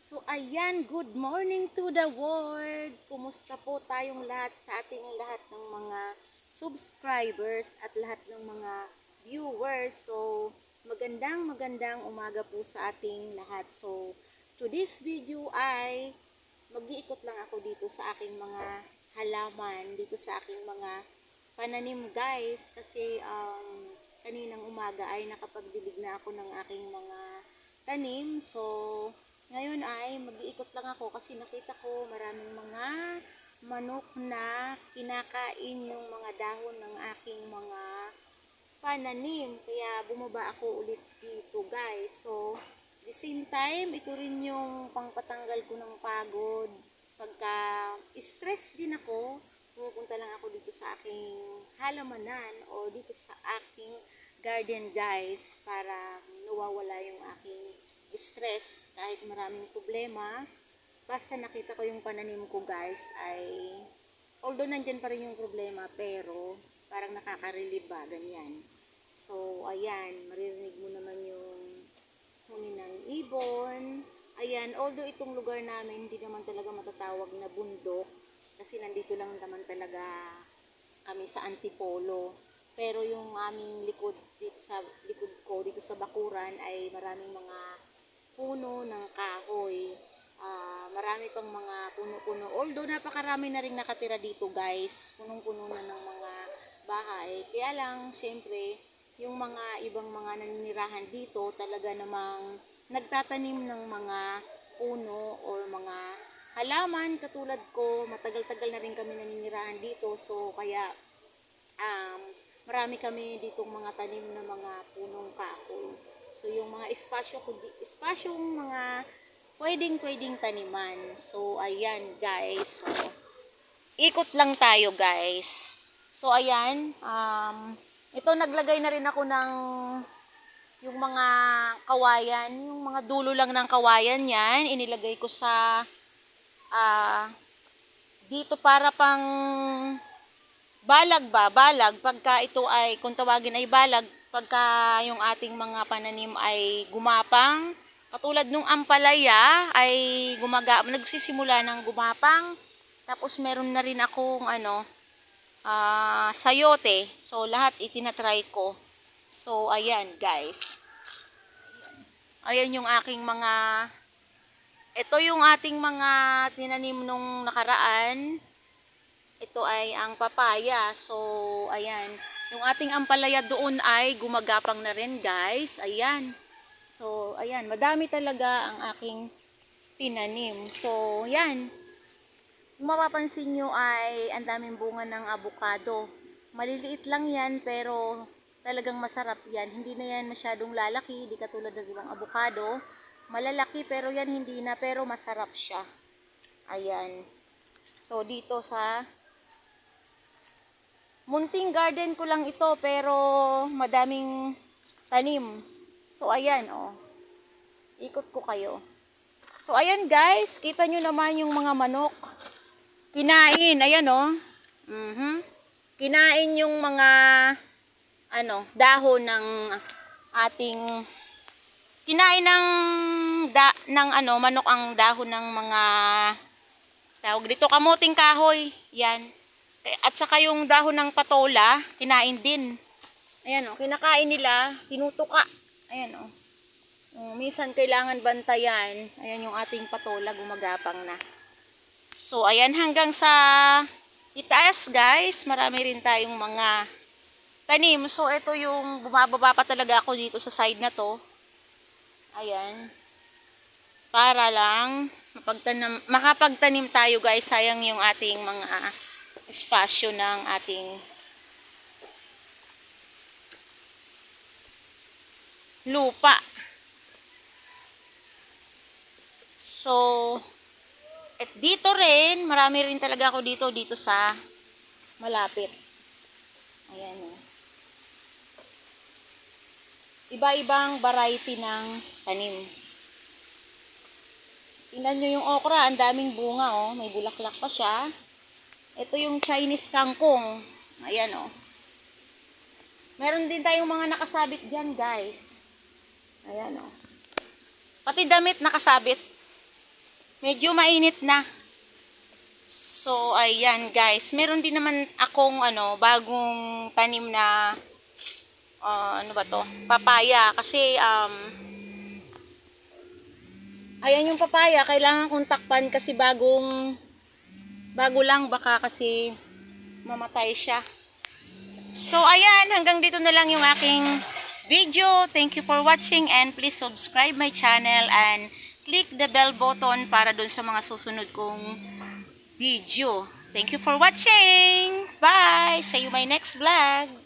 So ayan, good morning to the world. Kumusta po tayong lahat sa ating lahat ng mga subscribers at lahat ng mga viewers. So magandang umaga po sa ating lahat. So today's video ay mag-iikot lang ako dito sa aking mga halaman, dito sa aking mga pananim guys. Kasi kaninang umaga ay nakapagdilig na ako ng aking mga tanim. So ngayon ay mag-iikot lang ako kasi nakita ko maraming mga manok na kinakain yung mga dahon ng aking mga pananim. Kaya bumaba ako ulit dito guys. So, the same time, ito rin yung pangpatanggal ko ng pagod. Pagka stress din ako, pumupunta lang ako dito sa aking halamanan o dito sa aking garden guys para nawawala yung aking stress kahit maraming problema. Basta nakita ko yung pananim ko guys ay although nandyan pa rin yung problema pero parang nakaka-relieve ba ganyan. So ayan, maririnig mo naman yung huni ng ibon. Ayan, although itong lugar namin hindi naman talaga matatawag na bundok kasi nandito lang naman talaga kami sa Antipolo. Pero yung aming likod dito sa likod ko dito sa bakuran ay maraming mga puno ng kahoy. Marami pang mga puno-puno. Although napakarami na rin nakatira dito guys. Punong-puno na ng mga bahay. Kaya lang, syempre, yung mga ibang mga naninirahan dito talaga namang nagtatanim ng mga puno o mga halaman katulad ko. Matagal-tagal na rin kami naninirahan dito. So, kaya marami kami ditong mga tanim na mga punong kahoy. So, yung mga espasyong mga pwedeng taniman. So, ayan guys. So, ikot lang tayo guys. So, ayan. Ito naglagay na rin ako ng yung mga kawayan. Yung mga dulo lang ng kawayan yan. Inilagay ko sa dito para pang balag ba? Balag. Pagka ito ay, kung tawagin ay balag, pagka yung ating mga pananim ay gumapang, katulad nung ampalaya ay nagsisimula ng gumapang. Tapos meron na rin akong sayote. So lahat itinatry ko. So ayan guys. Ayan yung aking mga, ito yung ating mga tinanim nung nakaraan. Ito ay ang papaya. So, ayan. Yung ating ampalaya doon ay gumagapang na rin, guys. Ayan. So, ayan. Madami talaga ang aking tinanim. So, ayan. Kung mapapansin nyo ay ang daming bunga ng avocado. Maliliit lang yan, pero talagang masarap yan. Hindi na yan masyadong lalaki. Di katulad ng ibang avocado. Malalaki, pero yan hindi na. Pero masarap siya. Ayan. So, dito sa munting garden ko lang ito pero madaming tanim. So ayan oh. Ikot ko kayo. So ayan guys, kita nyo naman yung mga manok. Kinain, ayan oh. Kinain yung mga dahon ng ating kinain ng manok ang dahon ng mga tawag dito kamuting kahoy. Yan. At saka yung dahon ng patola, kinain din. Ayan o, kinakain nila, tinutuka. Ayan o. Minsan kailangan bantayan. Ayan yung ating patola, gumagapang na. So, ayan hanggang sa itaas guys. Marami rin tayong mga tanim. So, ito yung bumababa pa talaga ako dito sa side na to. Ayan. Para lang makapagtanim tayo guys. Sayang yung ating mga espasyo ng ating lupa. So, at dito rin, marami rin talaga ako dito sa malapit. Ayan o. Iba-ibang variety ng tanim. Tingnan nyo yung okra, ang daming bunga oh, may bulaklak pa siya. Ito yung Chinese kangkong. Ayan o. Meron din tayong mga nakasabit dyan guys. Ayan o. Pati damit nakasabit. Medyo mainit na. So, ayan guys. Meron din naman akong bagong tanim na ano ba to? Papaya. Kasi, ayan yung papaya. Kailangan kong takpan kasi bago lang. Baka kasi mamatay siya. So, ayan. Hanggang dito na lang yung aking video. Thank you for watching and please subscribe my channel and click the bell button para dun sa mga susunod kong video. Thank you for watching. Bye. See you my next vlog.